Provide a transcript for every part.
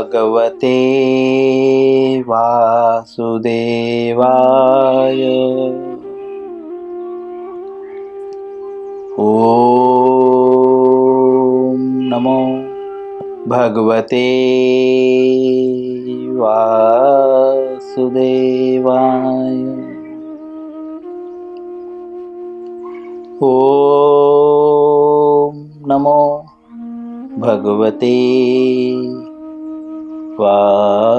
भगवते वासुदेवाय। ओम नमो भगवते वासुदेवाय। ओम नमो भगवते वासुदेवाय।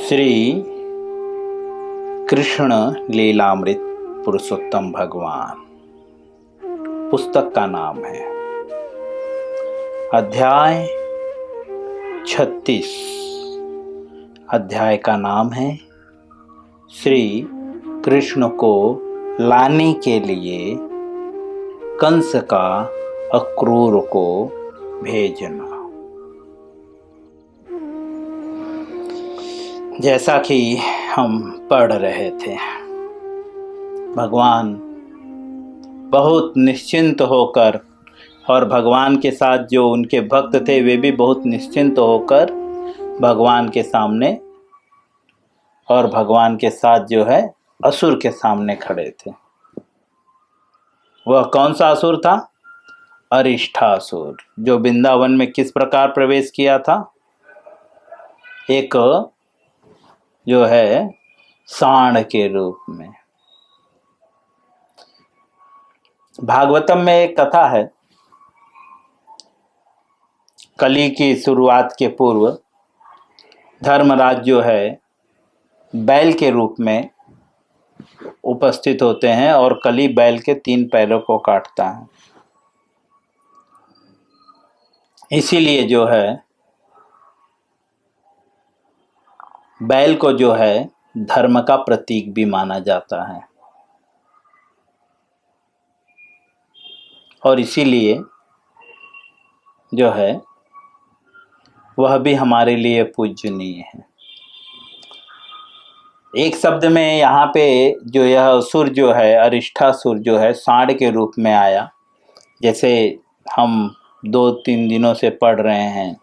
श्री कृष्ण लीलामृत पुरुषोत्तम भगवान पुस्तक का नाम है अध्याय 36। अध्याय का नाम है श्री कृष्ण को लाने के लिए कंस का अक्रूर को भेजना। जैसा कि हम पढ़ रहे थे, भगवान बहुत निश्चिंत होकर और भगवान के साथ जो उनके भक्त थे वे भी बहुत निश्चिंत होकर भगवान के सामने और भगवान के साथ जो है असुर के सामने खड़े थे। वह कौन सा असुर था? अरिष्ठासुर, जो वृंदावन में किस प्रकार प्रवेश किया था? एक जो है सांड के रूप में। भागवतम में एक कथा है, कली की शुरुआत के पूर्व धर्मराज जो है बैल के रूप में उपस्थित होते हैं और कली बैल के 3 पैरों को काटता है। इसीलिए जो है बैल को जो है धर्म का प्रतीक भी माना जाता है और इसीलिए जो है वह भी हमारे लिए पूजनीय है। एक शब्द में यहाँ पे जो यह असुर जो है अरिष्ठासुर जो है सांड के रूप में आया, जैसे हम 2-3 दिनों से पढ़ रहे हैं,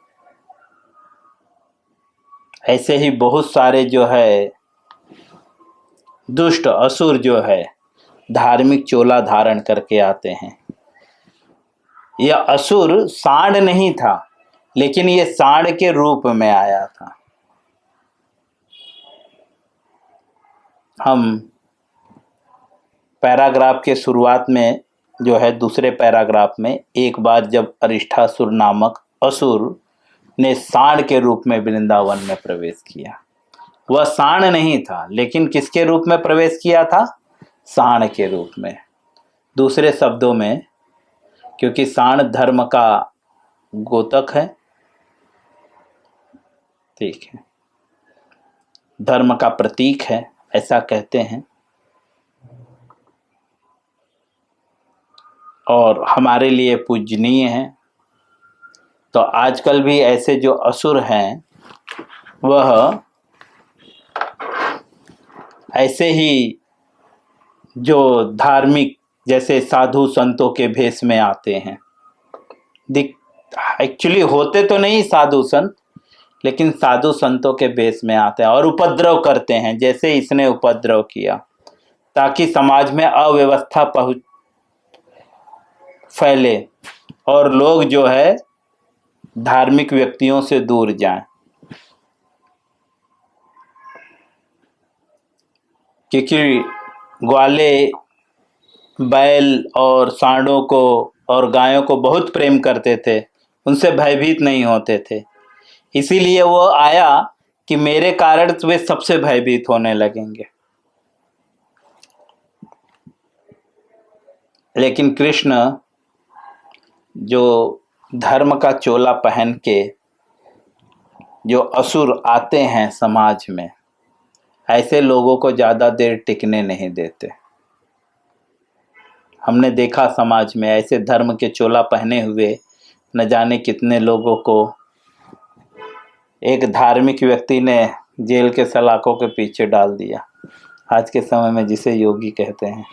ऐसे ही बहुत सारे जो है दुष्ट असुर जो है धार्मिक चोला धारण करके आते हैं। यह असुर सांड नहीं था, लेकिन यह सांड के रूप में आया था। हम पैराग्राफ के शुरुआत में जो है दूसरे पैराग्राफ में एक बार जब अरिष्ठासुर नामक असुर ने सांड के रूप में वृंदावन में प्रवेश किया, वह सांड नहीं था, लेकिन किसके रूप में प्रवेश किया था? सांड के रूप में। दूसरे शब्दों में, क्योंकि सांड धर्म का गोतक है, ठीक है, धर्म का प्रतीक है, ऐसा कहते हैं, और हमारे लिए पूजनीय है। तो आजकल भी ऐसे जो असुर हैं वह ऐसे ही जो धार्मिक जैसे साधु संतों के भेष में आते हैं। एक्चुअली होते तो नहीं साधु संत, लेकिन साधु संतों के भेष में आते हैं और उपद्रव करते हैं, जैसे इसने उपद्रव किया, ताकि समाज में अव्यवस्था फैले और लोग जो है धार्मिक व्यक्तियों से दूर जाएं। क्योंकि ग्वाले बैल और सांडों को और गायों को बहुत प्रेम करते थे, उनसे भयभीत नहीं होते थे। इसीलिए वो आया कि मेरे कारण वे सबसे भयभीत होने लगेंगे। लेकिन कृष्ण जो धर्म का चोला पहन के जो असुर आते हैं समाज में, ऐसे लोगों को ज़्यादा देर टिकने नहीं देते। हमने देखा समाज में ऐसे धर्म के चोला पहने हुए न जाने कितने लोगों को एक धार्मिक व्यक्ति ने जेल के सलाखों के पीछे डाल दिया, आज के समय में जिसे योगी कहते हैं।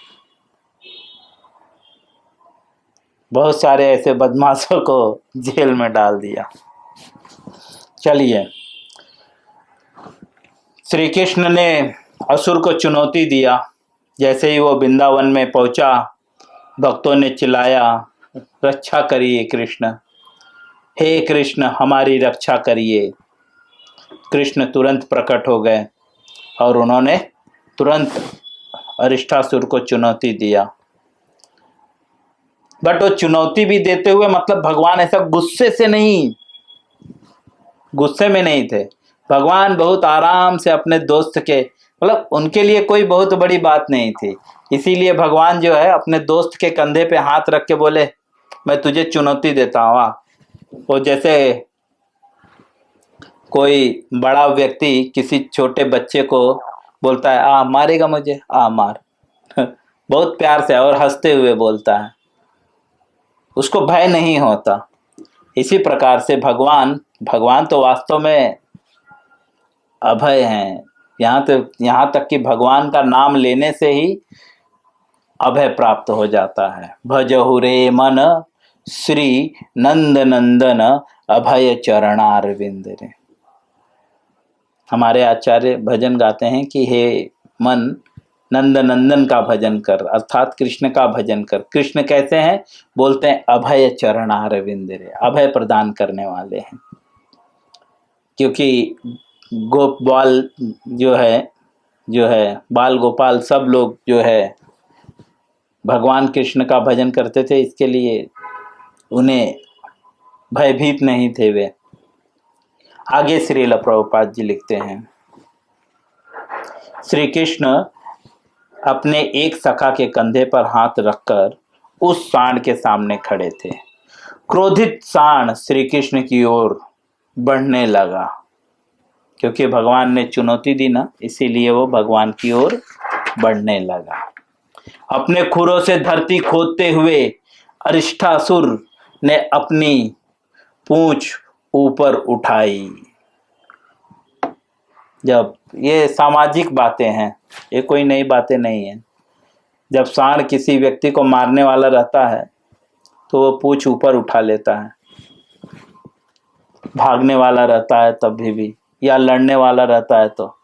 बहुत सारे ऐसे बदमाशों को जेल में डाल दिया। चलिए, श्री कृष्ण ने असुर को चुनौती दिया। जैसे ही वो वृंदावन में पहुंचा, भक्तों ने चिल्लाया, रक्षा करिए कृष्ण, हे कृष्ण हमारी रक्षा करिए। कृष्ण तुरंत प्रकट हो गए और उन्होंने तुरंत अरिष्टासुर को चुनौती दिया। बट वो चुनौती भी देते हुए मतलब भगवान ऐसा गुस्से में नहीं थे। भगवान बहुत आराम से अपने दोस्त के, मतलब उनके लिए कोई बहुत बड़ी बात नहीं थी, इसीलिए भगवान जो है अपने दोस्त के कंधे पे हाथ रख के बोले, मैं तुझे चुनौती देता हूँ। वो जैसे कोई बड़ा व्यक्ति किसी छोटे बच्चे को बोलता है, आ मारेगा मुझे, आ मार बहुत प्यार से और हंसते हुए बोलता है, उसको भय नहीं होता। इसी प्रकार से भगवान तो वास्तव में अभय हैं। यहाँ तक कि भगवान का नाम लेने से ही अभय प्राप्त हो जाता है। भजहु रे मन श्री नंद नंदन अभय चरणारविंद रे। हमारे आचार्य भजन गाते हैं कि हे मन नंद नंदन का भजन कर, अर्थात कृष्ण का भजन कर। कृष्ण कैसे हैं? बोलते हैं अभय चरणारविंद रे, अभय प्रदान करने वाले हैं। क्योंकि गोप बाल जो है बाल गोपाल सब लोग जो है भगवान कृष्ण का भजन करते थे, इसके लिए उन्हें भयभीत नहीं थे वे। आगे श्रील प्रभुपाद जी लिखते हैं, श्री कृष्ण अपने एक सखा के कंधे पर हाथ रखकर उस सांड के सामने खड़े थे। क्रोधित सांड श्री कृष्ण की ओर बढ़ने लगा। क्योंकि भगवान ने चुनौती दी ना, इसीलिए वो भगवान की ओर बढ़ने लगा। अपने खुरों से धरती खोदते हुए अरिष्टासुर ने अपनी पूंछ ऊपर उठाई। जब ये सामाजिक बातें हैं, ये कोई नई बातें नहीं है। जब सांड किसी व्यक्ति को मारने वाला रहता है तो वो पूंछ ऊपर उठा लेता है। भागने वाला रहता है तब भी, या लड़ने वाला रहता है तो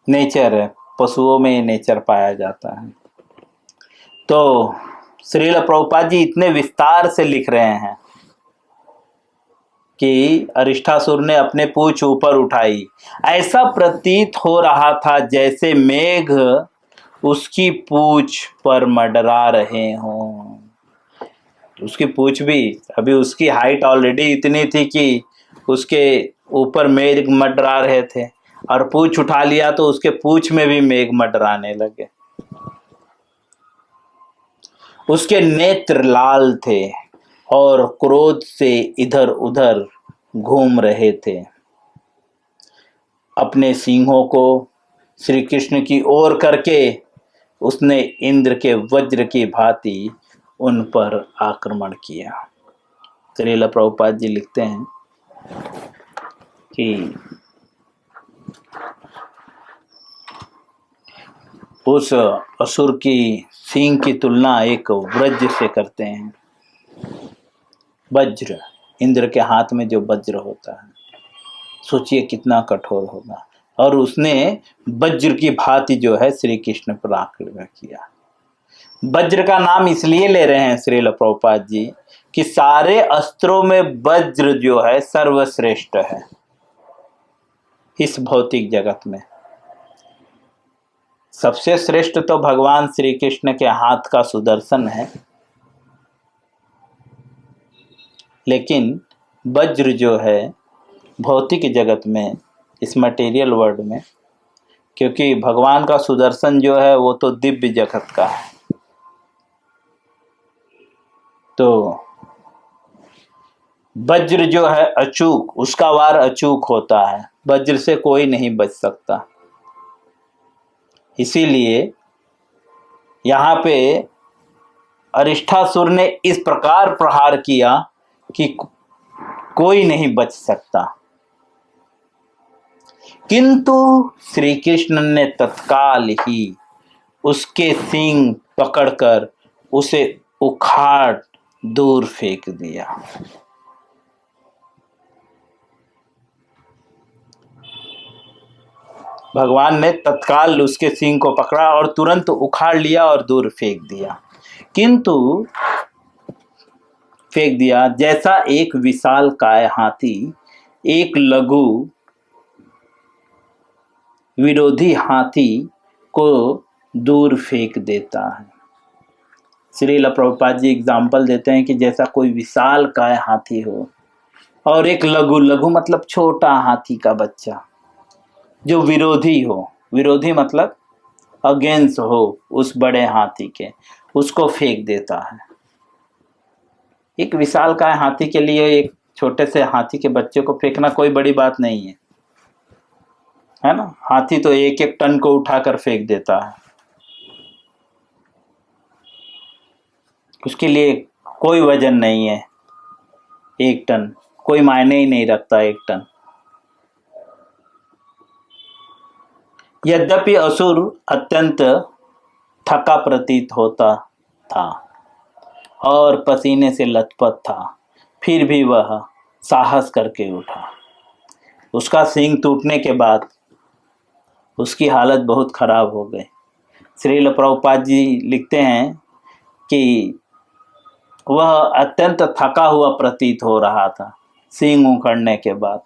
नेचर है, पशुओं में ये नेचर पाया जाता है। तो श्रील प्रभुपाद जी इतने विस्तार से लिख रहे हैं कि अरिष्टासुर ने अपने पूंछ ऊपर उठाई। ऐसा प्रतीत हो रहा था जैसे मेघ उसकी पूंछ पर मंडरा रहे हों। उसकी पूंछ भी, अभी उसकी हाइट ऑलरेडी इतनी थी कि उसके ऊपर मेघ मंडरा रहे थे, और पूंछ उठा लिया तो उसके पूंछ में भी मेघ मंडराने लगे। उसके नेत्र लाल थे और क्रोध से इधर उधर घूम रहे थे। अपने सींगों को श्री कृष्ण की ओर करके उसने इंद्र के वज्र की भांति उन पर आक्रमण किया। श्रील प्रभुपाद जी लिखते हैं कि उस असुर की सींग की तुलना एक वज्र से करते हैं। वज्र, इंद्र के हाथ में जो वज्र होता है, सोचिए कितना कठोर होगा। और उसने वज्र की भांति जो है श्री कृष्ण पर आक्रमण किया। वज्र का नाम इसलिए ले रहे हैं श्रील प्रभुपाद जी कि सारे अस्त्रों में वज्र जो है सर्वश्रेष्ठ है इस भौतिक जगत में। सबसे श्रेष्ठ तो भगवान श्री कृष्ण के हाथ का सुदर्शन है, लेकिन वज्र जो है भौतिक जगत में, इस मटेरियल वर्ल्ड में, क्योंकि भगवान का सुदर्शन जो है वो तो दिव्य जगत का है, तो वज्र जो है अचूक, उसका वार अचूक होता है, वज्र से कोई नहीं बच सकता। इसीलिए यहाँ पे अरिष्टासुर ने इस प्रकार प्रहार किया कि कोई नहीं बच सकता। किंतु श्री कृष्ण ने तत्काल ही उसके सींग पकड़कर उसे उखाड़ दूर फेंक दिया। भगवान ने तत्काल उसके सींग को पकड़ा और तुरंत उखाड़ लिया और दूर फेंक दिया। किंतु फेंक दिया जैसा एक विशालकाय हाथी एक लघु विरोधी हाथी को दूर फेंक देता है। श्रील प्रभुपाद जी एग्जाम्पल देते हैं कि जैसा कोई विशालकाय हाथी हो और एक लघु, लघु मतलब छोटा हाथी का बच्चा जो विरोधी हो, विरोधी मतलब अगेंस्ट हो उस बड़े हाथी के, उसको फेंक देता है। एक विशालकाय हाथी के लिए एक छोटे से हाथी के बच्चे को फेंकना कोई बड़ी बात नहीं है ना। हाथी तो एक एक टन को उठाकर फेंक देता है, उसके लिए कोई वजन नहीं है। एक टन कोई मायने ही नहीं रखता, एक टन। यद्यपि असुर अत्यंत थका प्रतीत होता था और पसीने से लथपथ था, फिर भी वह साहस करके उठा। उसका सींग टूटने के बाद उसकी हालत बहुत खराब हो गई। श्रील प्रभुपाद जी लिखते हैं कि वह अत्यंत थका हुआ प्रतीत हो रहा था सींग उखड़ने के बाद,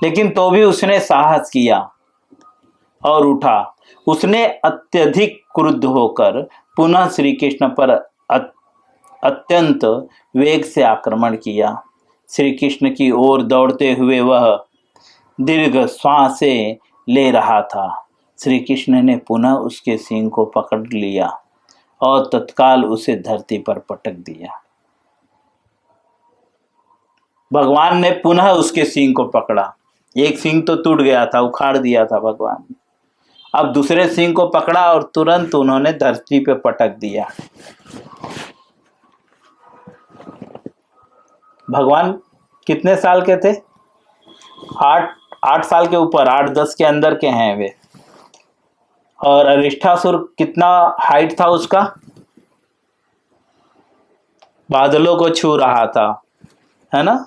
लेकिन तो भी उसने साहस किया और उठा। उसने अत्यधिक क्रुद्ध होकर पुनः श्री कृष्ण पर अत्यंत वेग से आक्रमण किया। श्री कृष्ण की ओर दौड़ते हुए वह दीर्घ श्वासें ले रहा था। श्री कृष्ण ने पुनः उसके सींग को पकड़ लिया और तत्काल उसे धरती पर पटक दिया। भगवान ने पुनः उसके सींग को पकड़ा। एक सींग तो टूट गया था, उखाड़ दिया था भगवान ने। अब दूसरे सींग को पकड़ा और तुरंत उन्होंने धरती पे पटक दिया। भगवान कितने साल के थे? 8 साल के ऊपर, 8-10 के अंदर के हैं वे। और अरिष्ठासुर कितना हाइट था उसका? बादलों को छू रहा था, है ना,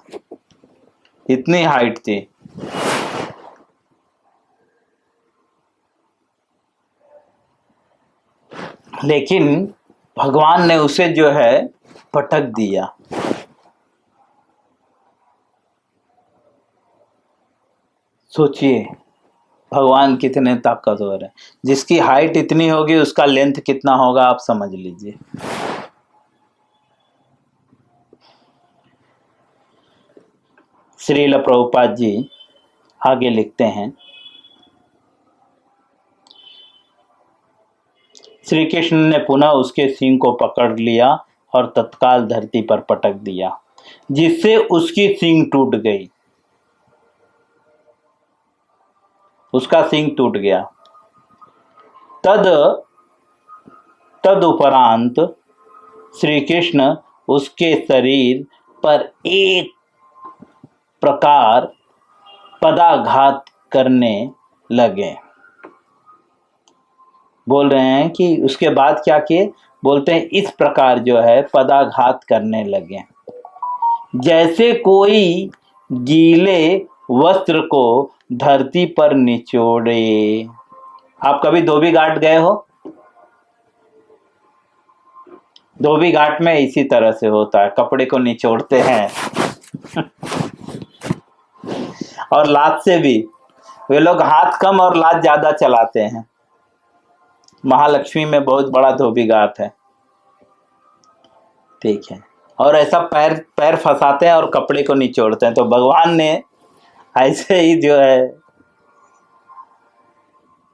इतनी हाइट थी। लेकिन भगवान ने उसे जो है पटक दिया। सोचिए भगवान कितने ताकतवर है। जिसकी हाइट इतनी होगी उसका लेंथ कितना होगा, आप समझ लीजिए। श्रील प्रभुपाद जी आगे लिखते हैं, श्री कृष्ण ने पुनः उसके सींग को पकड़ लिया और तत्काल धरती पर पटक दिया, जिससे उसकी सींग टूट गई। उसका सींग टूट गया। तदुपरांत श्री कृष्ण उसके शरीर पर एक प्रकार पदाघात करने लगे। बोल रहे हैं कि उसके बाद क्या किए? बोलते हैं इस प्रकार जो है पदाघात करने लगे, जैसे कोई गीले वस्त्र को धरती पर निचोड़े। आप कभी धोबी घाट गए हो? धोबी घाट में इसी तरह से होता है, कपड़े को निचोड़ते हैं और लात से भी। वे लोग हाथ कम और लात ज्यादा चलाते हैं। महालक्ष्मी में बहुत बड़ा धोबी घाट है, ठीक है। और ऐसा पैर फंसाते हैं और कपड़े को निचोड़ते हैं। तो भगवान ने ऐसे ही जो है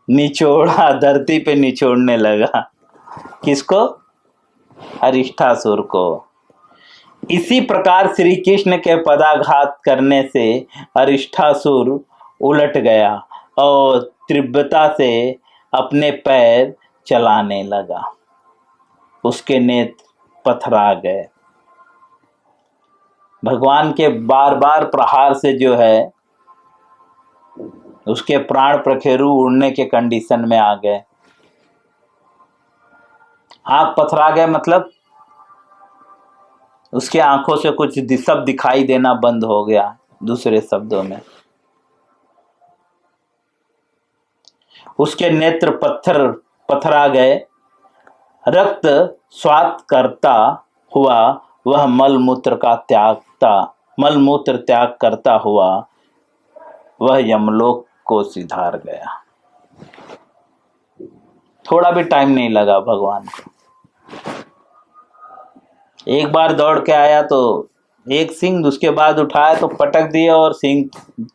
निचोड़ा, धरती पे निचोड़ने लगा। किसको? अरिष्ठासुर को। इसी प्रकार श्री कृष्ण के पदाघात करने से अरिष्ठासुर उलट गया और तीव्रता से अपने पैर चलाने लगा। उसके नेत्र पथरा गए। भगवान के बार बार प्रहार से जो है उसके प्राण प्रखेरु उड़ने के कंडीशन में आ गए। आंख पथरा गए मतलब उसके आंखों से कुछ सब दिखाई देना बंद हो गया, दूसरे शब्दों में उसके नेत्र पथरा गए। रक्त स्वात करता हुआ वह मलमूत्र त्याग करता हुआ वह यमलोक को सिधार गया। थोड़ा भी टाइम नहीं लगा भगवान को। एक बार दौड़ के आया तो एक सिंह, उसके बाद उठाया तो पटक दिए और सिंह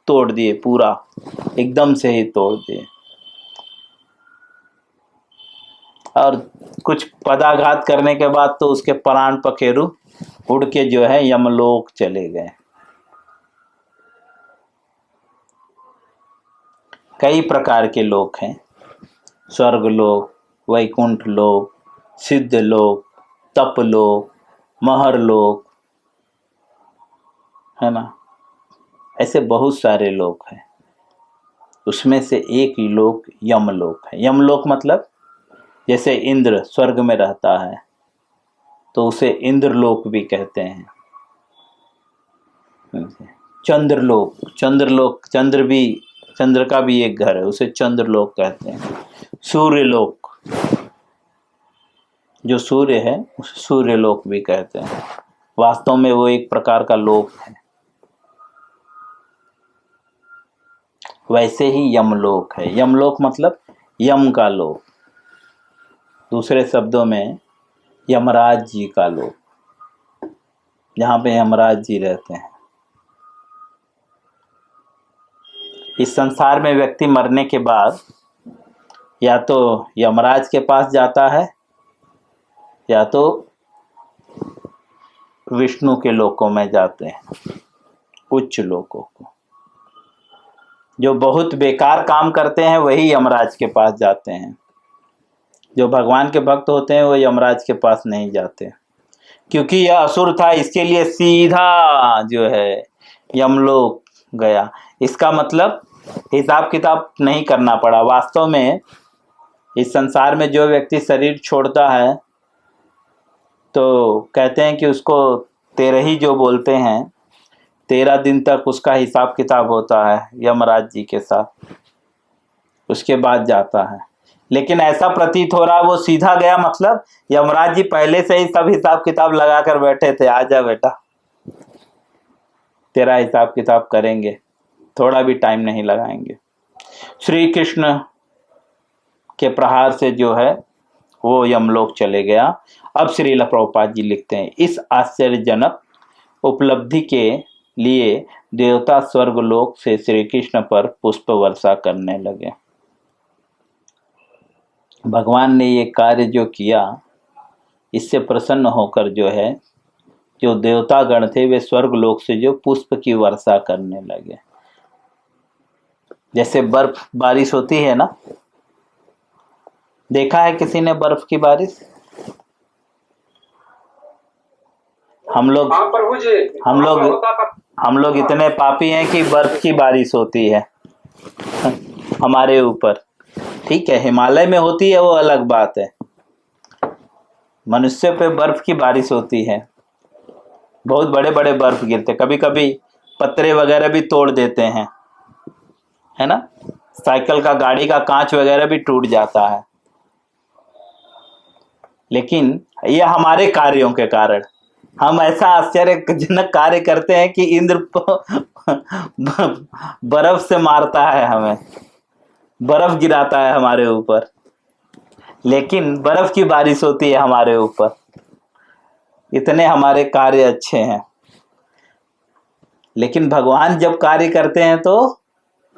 तोड़ दिए, पूरा एकदम से ही तोड़ दिए। और कुछ पदाघात करने के बाद तो उसके प्राण पखेरु उड़ के जो है यमलोक चले गए। कई प्रकार के लोक हैं, स्वर्ग लोक, वैकुंठ लोक, सिद्ध लोक, तप लोक, महर लोक, है ना, ऐसे बहुत सारे लोक हैं। उसमें से एक लोक यमलोक है। यमलोक मतलब जैसे इंद्र स्वर्ग में रहता है तो उसे इंद्रलोक भी कहते हैं। चंद्रलोक, चंद्र का भी एक घर है, उसे चंद्रलोक कहते हैं। सूर्यलोक, जो सूर्य है उसे सूर्यलोक भी कहते हैं। वास्तव में वो एक प्रकार का लोक है। वैसे ही यमलोक है। यमलोक मतलब यम का लोक, दूसरे शब्दों में यमराज जी का लोक, जहाँ पे यमराज जी रहते हैं। इस संसार में व्यक्ति मरने के बाद या तो यमराज के पास जाता है या तो विष्णु के लोकों में जाते हैं, उच्च लोकों को। जो बहुत बेकार काम करते हैं वही यमराज के पास जाते हैं। जो भगवान के भक्त होते हैं वो यमराज के पास नहीं जाते, क्योंकि यह असुर था, इसके लिए सीधा जो है यमलोक गया। इसका मतलब हिसाब किताब नहीं करना पड़ा। वास्तव में इस संसार में जो व्यक्ति शरीर छोड़ता है तो कहते हैं कि उसको 13 ही जो बोलते हैं, 13 दिन तक उसका हिसाब किताब होता है यमराज जी के साथ, उसके बाद जाता है। लेकिन ऐसा प्रतीत हो रहा है वो सीधा गया, मतलब यमराज जी पहले से ही सब हिसाब किताब लगा कर बैठे थे, आजा बेटा तेरा हिसाब किताब करेंगे, थोड़ा भी टाइम नहीं लगाएंगे। श्री कृष्ण के प्रहार से जो है वो यमलोक चले गया। अब श्रील प्रभुपाद जी लिखते हैं, इस आश्चर्यजनक उपलब्धि के लिए देवता स्वर्गलोक से श्री कृष्ण पर पुष्प वर्षा करने लगे। भगवान ने ये कार्य जो किया, इससे प्रसन्न होकर जो है जो देवता गण थे वे स्वर्गलोक से जो पुष्प की वर्षा करने लगे। जैसे बर्फ बारिश होती है ना, देखा है किसी ने बर्फ की बारिश? हम लोग इतने पापी हैं कि बर्फ की बारिश होती है हमारे ऊपर। ठीक है, हिमालय में होती है वो अलग बात है, मनुष्य पे बर्फ की बारिश होती है। बहुत बड़े बड़े बर्फ गिरते, कभी कभी पत्रे वगैरह भी तोड़ देते हैं, है ना, साइकिल का, गाड़ी का कांच वगैरह भी टूट जाता है। लेकिन यह हमारे कार्यों के कारण, हम ऐसा आश्चर्यजनक कार्य करते हैं कि इंद्र बर्फ से मारता है हमें, बर्फ गिराता है हमारे ऊपर, लेकिन बर्फ की बारिश होती है हमारे ऊपर। इतने हमारे कार्य अच्छे हैं। लेकिन भगवान जब कार्य करते हैं तो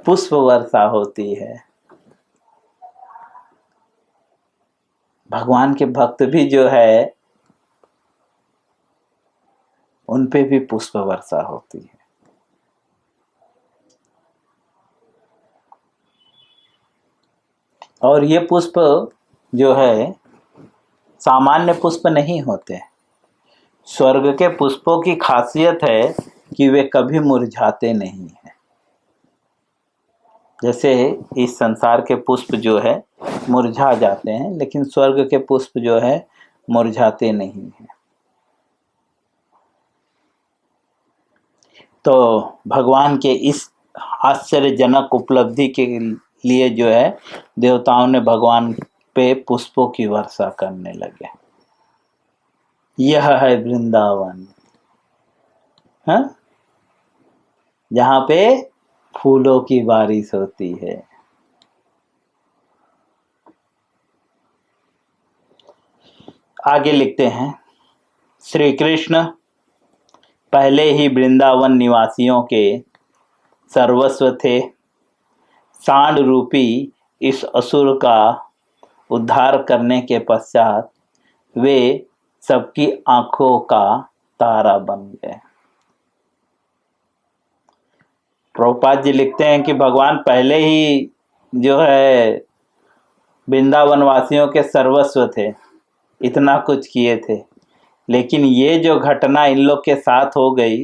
पुष्प वर्षा होती है। भगवान के भक्त भी जो है उन पे भी पुष्प वर्षा होती है। और ये पुष्प जो है सामान्य पुष्प नहीं होते। स्वर्ग के पुष्पों की खासियत है कि वे कभी मुरझाते नहीं हैं। जैसे इस संसार के पुष्प जो है मुरझा जाते हैं, लेकिन स्वर्ग के पुष्प जो है मुरझाते नहीं हैं। तो भगवान के इस आश्चर्यजनक उपलब्धि के लिए जो है देवताओं ने भगवान पे पुष्पों की वर्षा करने लगे। यह है वृंदावन, हाँ, जहाँ पे फूलों की बारिश होती है। आगे लिखते हैं, श्री कृष्ण पहले ही वृंदावन निवासियों के सर्वस्व थे। सांड रूपी इस असुर का उद्धार करने के पश्चात वे सबकी आंखों का तारा बन गए। प्रभुपाद जी लिखते हैं कि भगवान पहले ही जो है वृंदावन वासियों के सर्वस्व थे, इतना कुछ किए थे, लेकिन ये जो घटना इन लोग के साथ हो गई,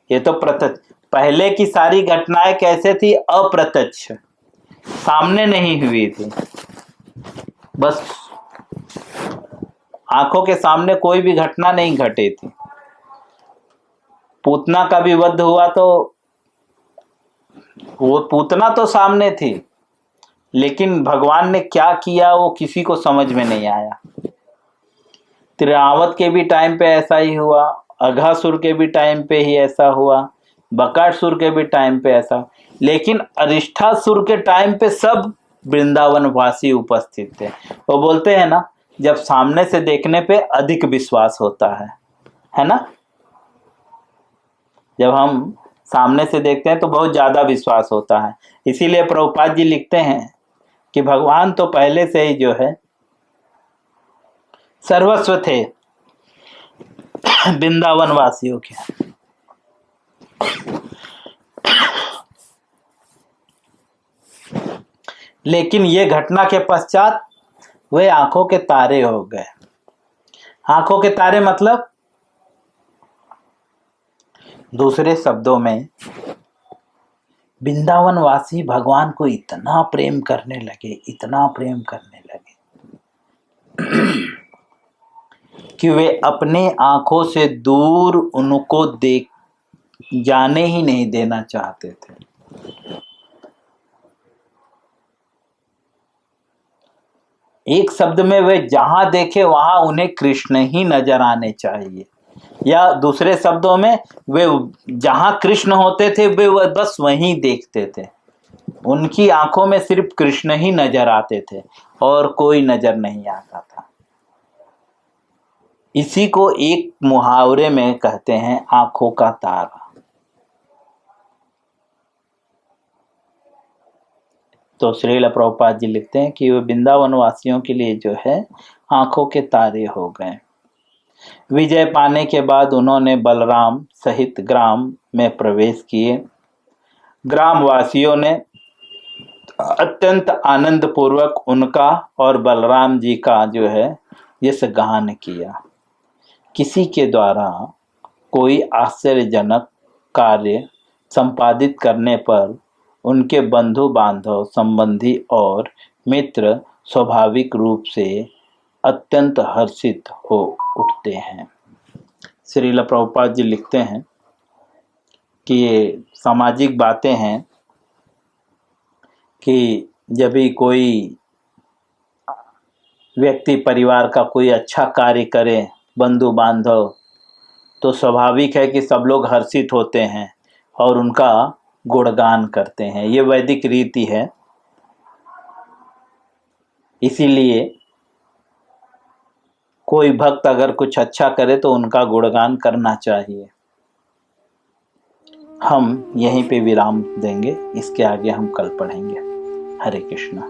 ये तो प्रत्यक्ष, पहले की सारी घटनाएं कैसे थी? अप्रत्यक्ष, सामने नहीं हुई थी, बस आंखों के सामने कोई भी घटना नहीं घटी थी। पूतना का भी वध हुआ तो वो पूतना तो सामने थी, लेकिन भगवान ने क्या किया वो किसी को समझ में नहीं आया। त्रिरावत के भी टाइम पे ऐसा ही हुआ, अघासुर के भी टाइम पे ही ऐसा हुआ, बकासुर के भी टाइम पे ऐसा, लेकिन अरिष्ठासुर के टाइम पे सब वृंदावन वासी उपस्थित थे। वो बोलते हैं ना, जब सामने से देखने पे अधिक विश्वास होता है ना? जब हम सामने से देखते हैं तो बहुत ज्यादा विश्वास होता है। इसीलिए प्रभुपाद जी लिखते हैं कि भगवान तो पहले से ही जो है सर्वस्व थे वृंदावन वासियों के। लेकिन ये घटना के पश्चात वे आंखों के तारे हो गए। आंखों के तारे मतलब दूसरे शब्दों में वृंदावन वासी भगवान को इतना प्रेम करने लगे, इतना प्रेम करने लगे कि वे अपने आंखों से दूर उनको देख जाने ही नहीं देना चाहते थे। एक शब्द में वे जहां देखे वहां उन्हें कृष्ण ही नजर आने चाहिए, या दूसरे शब्दों में वे जहां कृष्ण होते थे वे बस वहीं देखते थे। उनकी आंखों में सिर्फ कृष्ण ही नजर आते थे और कोई नजर नहीं आता था। इसी को एक मुहावरे में कहते हैं आंखों का तारा। तो श्रील प्रभुपाद जी लिखते हैं कि वे वृंदावन वासियों के लिए जो है आंखों के तारे हो गए। विजय पाने के बाद उन्होंने बलराम सहित ग्राम में प्रवेश किए। ग्राम वासियों ने अत्यंत आनंद पूर्वक उनका और बलराम जी का जो है यश गान किया। किसी के द्वारा कोई आश्चर्यजनक कार्य संपादित करने पर उनके बंधु बांधव, संबंधी और मित्र स्वाभाविक रूप से अत्यंत हर्षित हो उठते हैं। श्रील प्रभुपाद जी लिखते हैं कि ये सामाजिक बातें हैं कि जब भी कोई व्यक्ति परिवार का कोई अच्छा कार्य करे, बंधु बांधव, तो स्वाभाविक है कि सब लोग हर्षित होते हैं और उनका गुणगान करते हैं। ये वैदिक रीति है। इसीलिए कोई भक्त अगर कुछ अच्छा करे तो उनका गुणगान करना चाहिए। हम यहीं पे विराम देंगे, इसके आगे हम कल पढ़ेंगे। हरे कृष्णा।